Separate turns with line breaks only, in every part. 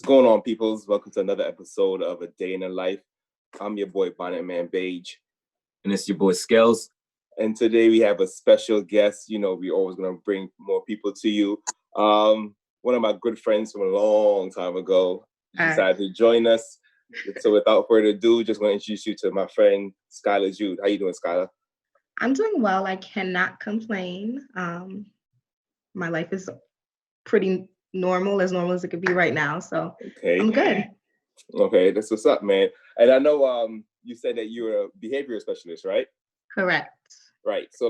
Going on, peoples? Welcome to another episode of A Day in the Life. I'm your boy, Bonnet Man Beige.
And it's your boy, Skelz.
And today we have a special guest. You know, we're always going to bring more people to you. One of my good friends from a long time ago decided to join us. So without further ado, just want to introduce you to my friend, Skyla Jude. How you doing, Skyla?
I'm doing well. I cannot complain. My life is pretty normal as it could be right now. So okay. I'm good.
Okay, that's what's up, man. And I know you said that you're a behavioral specialist, right?
Correct.
Right. So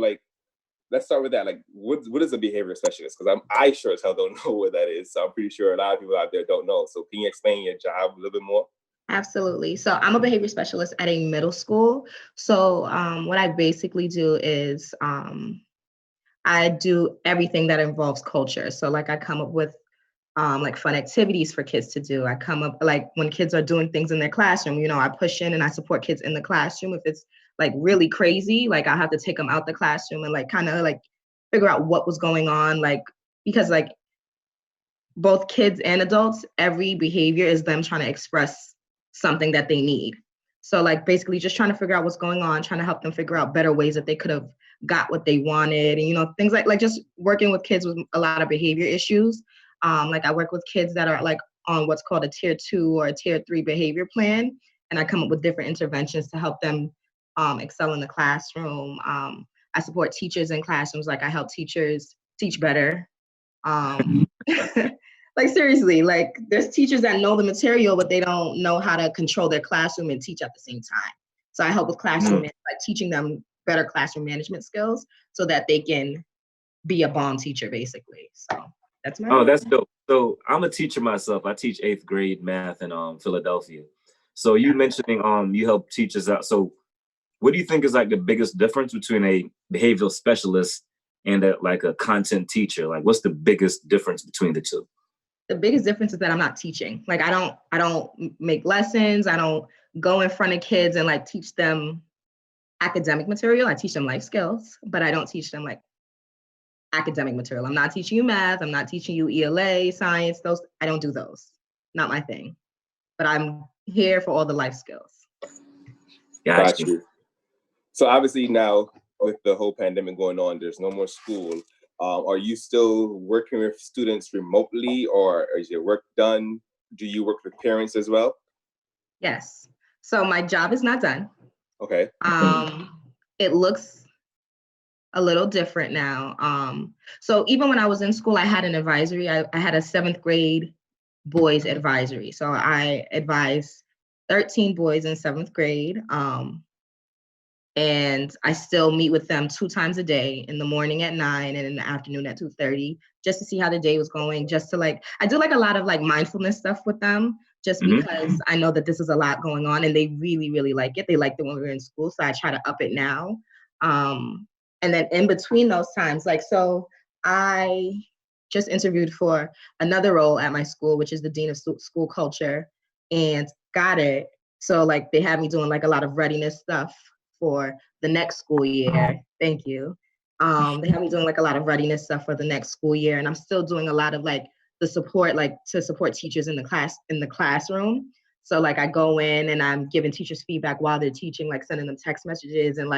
let's start with that. What is a behavior specialist? Because I sure as hell don't know what that is. So I'm pretty sure a lot of people out there don't know. So can you explain your job a little bit more?
Absolutely. So I'm a behavior specialist at a middle school. So what I basically do is I do everything that involves culture. So I come up with fun activities for kids to do. I come up when kids are doing things in their classroom, I push in and I support kids in the classroom. If it's really crazy, I have to take them out the classroom and kind of figure out what was going on. Because both kids and adults, every behavior is them trying to express something that they need. So basically just trying to figure out what's going on, trying to help them figure out better ways that they could have got what they wanted. And, things like just working with kids with a lot of behavior issues. I work with kids that are on what's called a tier 2 or a tier 3 behavior plan. And I come up with different interventions to help them excel in the classroom. I support teachers in classrooms. I help teachers teach better. Seriously, there's teachers that know the material, but they don't know how to control their classroom and teach at the same time. So I help with classroom, teaching them better classroom management skills so that they can be a bomb teacher, basically. So that's my
that's dope. So I'm a teacher myself. I teach 8th grade math in Philadelphia. So you mentioning you help teachers out. So what do you think is the biggest difference between a behavioral specialist and a content teacher? What's the biggest difference between the two?
The biggest difference is that I'm not teaching. I don't make lessons. I don't go in front of kids and teach them academic material. I teach them life skills, but I don't teach them academic material. I'm not teaching you math. I'm not teaching you ELA, science, those. I don't do those. Not my thing. But I'm here for all the life skills.
Got you. So obviously now with the whole pandemic going on, there's no more school. Are you still working with students remotely, or is your work done? Do you work with parents as well?
Yes. So my job is not done.
Okay.
It looks a little different now. So even when I was in school, I had an advisory. I had a 7th grade boys advisory. So I advised 13 boys in 7th grade. And I still meet with them 2 times a day, in the morning at 9 and in the afternoon at 2:30, just to see how the day was going, just to I do a lot of mindfulness stuff with them, just because I know that this is a lot going on and they really, really like it. They liked it when we were in school, so I try to up it now. And then in between those times, so I just interviewed for another role at my school, which is the Dean of School Culture, and got it. So they had me doing a lot of readiness stuff for the next school year. Thank you. They have me doing a lot of readiness stuff for the next school year, and I'm still doing a lot of the support, to support teachers in the classroom. So I go in and I'm giving teachers feedback while they're teaching, sending them text messages and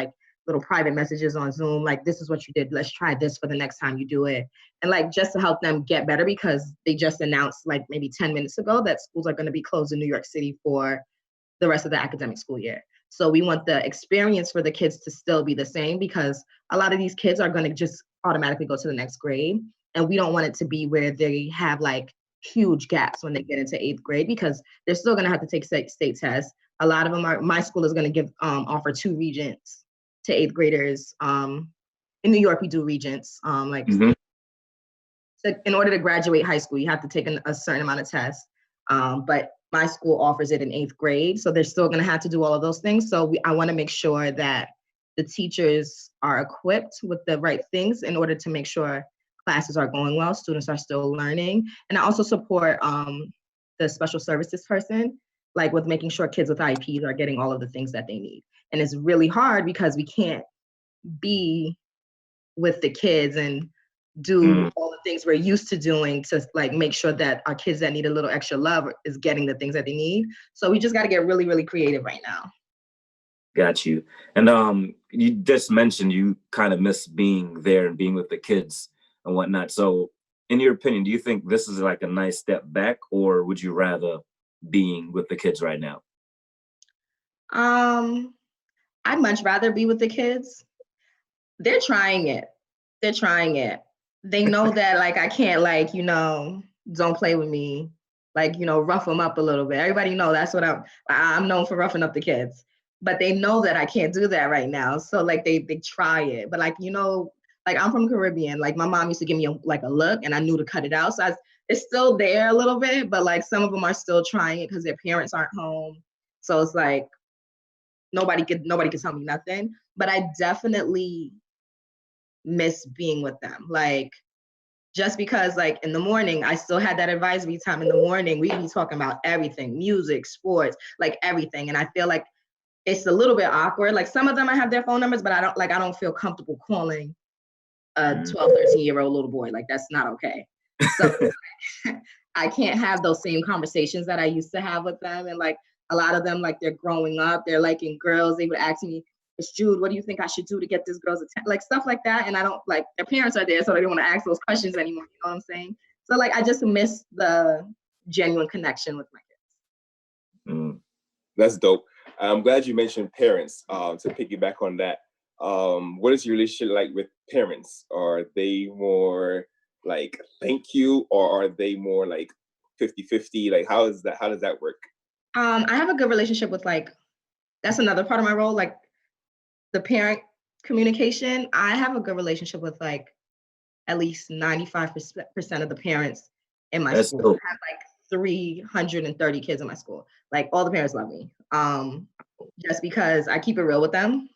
little private messages on Zoom, this is what you did, let's try this for the next time you do it. And just to help them get better, because they just announced maybe 10 minutes ago that schools are going to be closed in New York City for the rest of the academic school year. So we want the experience for the kids to still be the same, because a lot of these kids are going to just automatically go to the next grade. And we don't want it to be where they have huge gaps when they get into 8th grade, because they're still going to have to take state tests. A lot of them my school is going to offer 2 regents to 8th graders. In New York, we do regents. So in order to graduate high school, you have to take a certain amount of tests. But my school offers it in 8th grade, so they're still going to have to do all of those things. So I want to make sure that the teachers are equipped with the right things in order to make sure classes are going well, students are still learning. And I also support the special services person, with making sure kids with IEPs are getting all of the things that they need. And it's really hard because we can't be with the kids and do all the things we're used to doing to like make sure that our kids that need a little extra love is getting the things that they need. So we just got to get really, really creative right now.
Got you. And you just mentioned you kind of miss being there and being with the kids and whatnot. So in your opinion, do you think this is like a nice step back, or would you rather being with the kids right now?
I'd much rather be with the kids. They're trying it. They're trying it. They know that like I can't like, don't play with me. Like, rough them up a little bit. Everybody know that's what I'm known for, roughing up the kids. But they know that I can't do that right now. So like they try it. But like, like I'm from Caribbean. Like my mom used to give me a look and I knew to cut it out. So it's still there a little bit, but like some of them are still trying it because their parents aren't home. So it's like nobody could tell me nothing. But I definitely miss being with them. Like just because like in the morning, I still had that advisory time in the morning. We'd be talking about everything, music, sports, like everything. And I feel like it's a little bit awkward. Like some of them I have their phone numbers, but I don't feel comfortable calling a 12, 13-year-old little boy. Like that's not okay. So I can't have those same conversations that I used to have with them. And like a lot of them, like they're growing up, they're liking girls. They would ask me, "It's Jude, what do you think I should do to get this girl's attention?" Like stuff like that. And I don't like their parents are there, so they don't want to ask those questions anymore. You know what I'm saying? So like I just miss the genuine connection with my kids.
That's dope. I'm glad you mentioned parents. To piggyback on that, what is your relationship like with parents? Are they more like thank you, or are they more like 50-50? Like how does that work?
I have a good relationship with like, that's another part of my role, like the parent communication. I have a good relationship with like at least 95% of the parents in my school.
Dope.
I have like 330 kids in my school. Like all the parents love me. Just because I keep it real with them.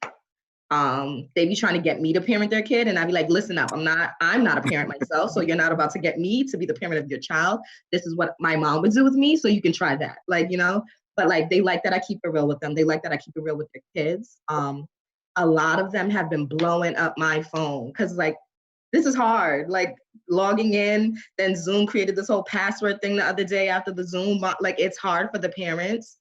They be trying to get me to parent their kid, and I'd be like, listen up, I'm not a parent myself, so you're not about to get me to be the parent of your child. This is what my mom would do with me, so you can try that. Like, but like they like that I keep it real with them. They like that I keep it real with their kids. A lot of them have been blowing up my phone because like this is hard. Like logging in, then Zoom created this whole password thing the other day after the Zoom. Like it's hard for the parents.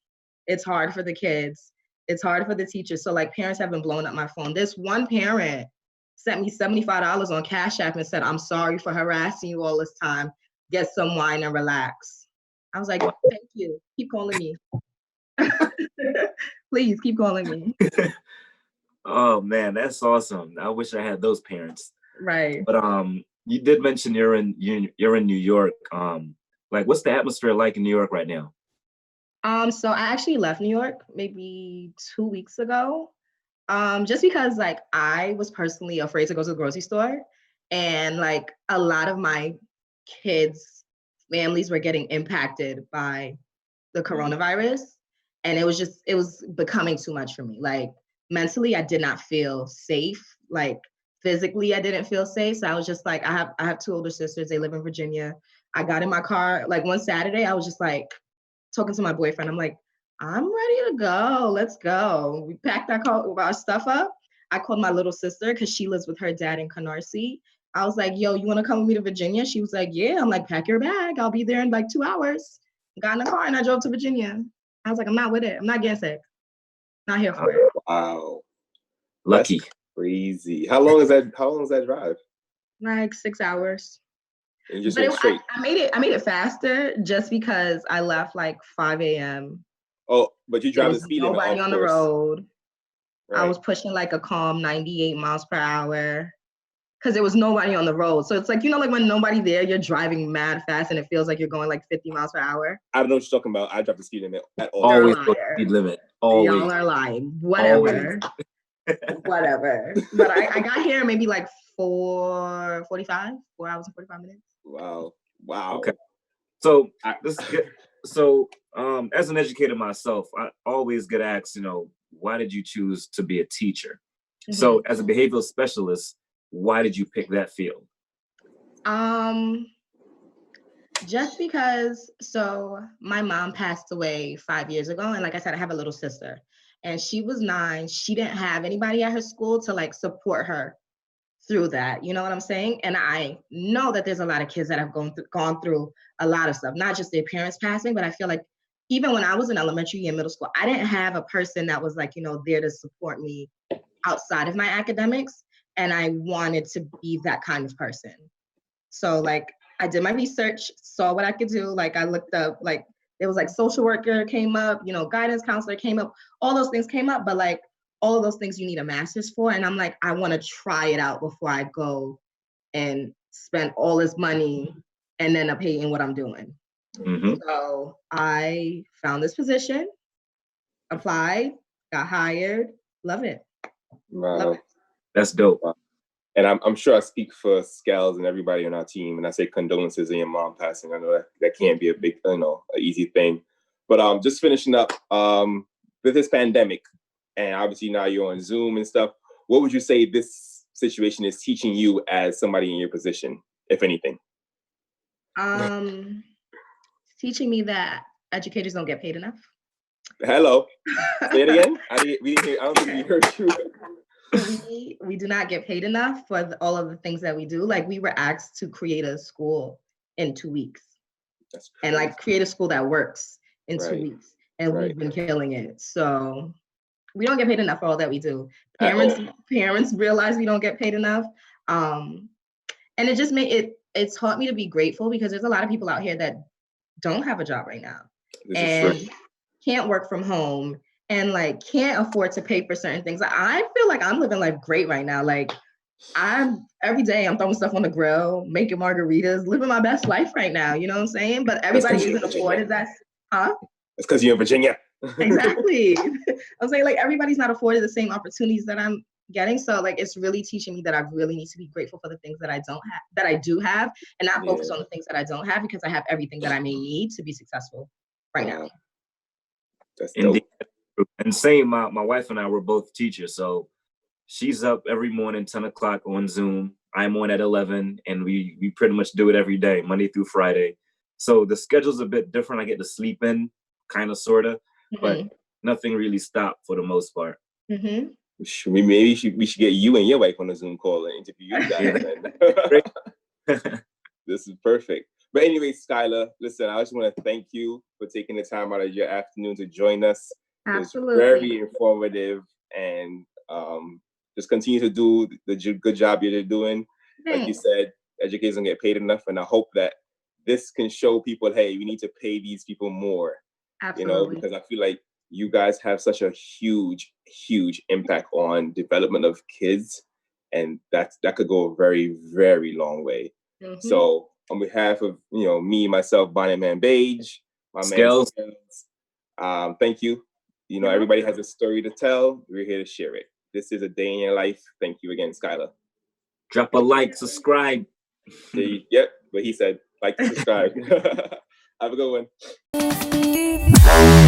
It's hard for the kids. It's hard for the teachers. So like parents have been blowing up my phone. This one parent sent me $75 on Cash App and said, "I'm sorry for harassing you all this time. Get some wine and relax." I was like, thank you. Keep calling me. Please keep calling me.
Oh man, that's awesome. I wish I had those parents.
Right.
But you did mention you're in New York. Like what's the atmosphere like in New York right now?
So I actually left New York maybe 2 weeks ago. Just because like I was personally afraid to go to the grocery store, and like a lot of my kids' families were getting impacted by the coronavirus, and it was becoming too much for me. Like mentally, I did not feel safe. Like physically, I didn't feel safe. So I was just like, I have two older sisters. They live in Virginia. I got in my car like one Saturday. I was just like talking to my boyfriend. I'm like, I'm ready to go. Let's go. We packed our stuff up. I called my little sister because she lives with her dad in Canarsie. I was like, yo, you want to come with me to Virginia? She was like, yeah. I'm like, pack your bag. I'll be there in like 2 hours. Got in the car and I drove to Virginia. I was like, I'm not with it. I'm not getting sick. Not here for it.
Wow.
Lucky.
That's crazy. How long is that drive?
Like 6 hours.
And you just
But
went straight.
I made it faster just because I left like 5 a.m.
Oh, but you drive the
There was
speed limit.
nobody on the road.
Right.
I was pushing like a calm 98 miles per hour because there was nobody on the road. So it's like, like when nobody there, you're driving mad fast and it feels like you're going like 50 miles per hour.
I don't know what you're talking about. I drive the speed limit at all.
Always go speed limit. Always.
Y'all are lying. Whatever. Whatever. But I got here maybe like 4:45, 4 hours and 45 minutes.
Wow.
Okay. So as an educator myself, I always get asked, why did you choose to be a teacher? Mm-hmm. So as a behavioral specialist, why did you pick that field?
Just because, so my mom passed away 5 years ago. And like I said, I have a little sister and she was 9. She didn't have anybody at her school to like support her through that. You know what I'm saying? And I know that there's a lot of kids that have gone through a lot of stuff, not just their parents passing, but I feel like even when I was in elementary and middle school, I didn't have a person that was like, you know, there to support me outside of my academics. And I wanted to be that kind of person. So like, I did my research, saw what I could do. Like I looked up, like there was like social worker came up, you know, guidance counselor came up, all those things came up, but like all of those things you need a master's for. And I'm like, I want to try it out before I go and spend all this money and then up hating what I'm doing. Mm-hmm. So I found this position, applied, got hired, love it.
Wow.
Love it.
That's dope.
And I'm sure I speak for Skelz and everybody on our team, and I say condolences on your mom passing. I know that can't be a big, an easy thing. But just finishing up with this pandemic, and obviously now you're on Zoom and stuff. What would you say this situation is teaching you as somebody in your position, if anything?
Teaching me that educators don't get paid enough.
Hello. Say it again. I don't think we heard you.
We do not get paid enough for all of the things that we do. Like we were asked to create a school in 2 weeks. That's crazy. And like create a school that works in 2 weeks. And we've been killing it. So we don't get paid enough for all that we do. Parents realize we don't get paid enough. And it just it taught me to be grateful because there's a lot of people out here that don't have a job right now and can't work from home and like can't afford to pay for certain things. I feel like I'm living life great right now. Like every day I'm throwing stuff on the grill, making margaritas, living my best life right now. You know what I'm saying? But everybody isn't afforded that. Huh?
It's because you're in Virginia.
Exactly. I'm saying like everybody's not afforded the same opportunities that I'm getting. So like it's really teaching me that I really need to be grateful for the things that I don't have, that I do have, and not focus on the things that I don't have because I have everything that I may need to be successful right now.
That's dope.
And same, my wife and I were both teachers. So she's up every morning, 10 o'clock on Zoom. I'm on at 11 and we pretty much do it every day, Monday through Friday. So the schedule's a bit different. I get to sleep in kind of, sort of, but nothing really stopped for the most part.
Mm-hmm.
We should get you and your wife on a Zoom call and interview you guys. This is perfect. But anyway, Skyla, listen, I just want to thank you for taking the time out of your afternoon to join us.
Absolutely.
It was very informative, and just continue to do the good job you're doing. Thanks. Like you said, educators don't get paid enough, and I hope that this can show people, hey, we need to pay these people more.
Absolutely.
Because I feel like you guys have such a huge impact on development of kids, and that could go a very, very long way. Mm-hmm. So on behalf of me, myself, Bonnet Man Beige, my
Skelz,
man, thank you. Everybody has a story to tell. We're here to share it. This is a day in your life. Thank you again, Skyla.
Drop a like, subscribe.
Yep, but he said like, subscribe. Have a good one.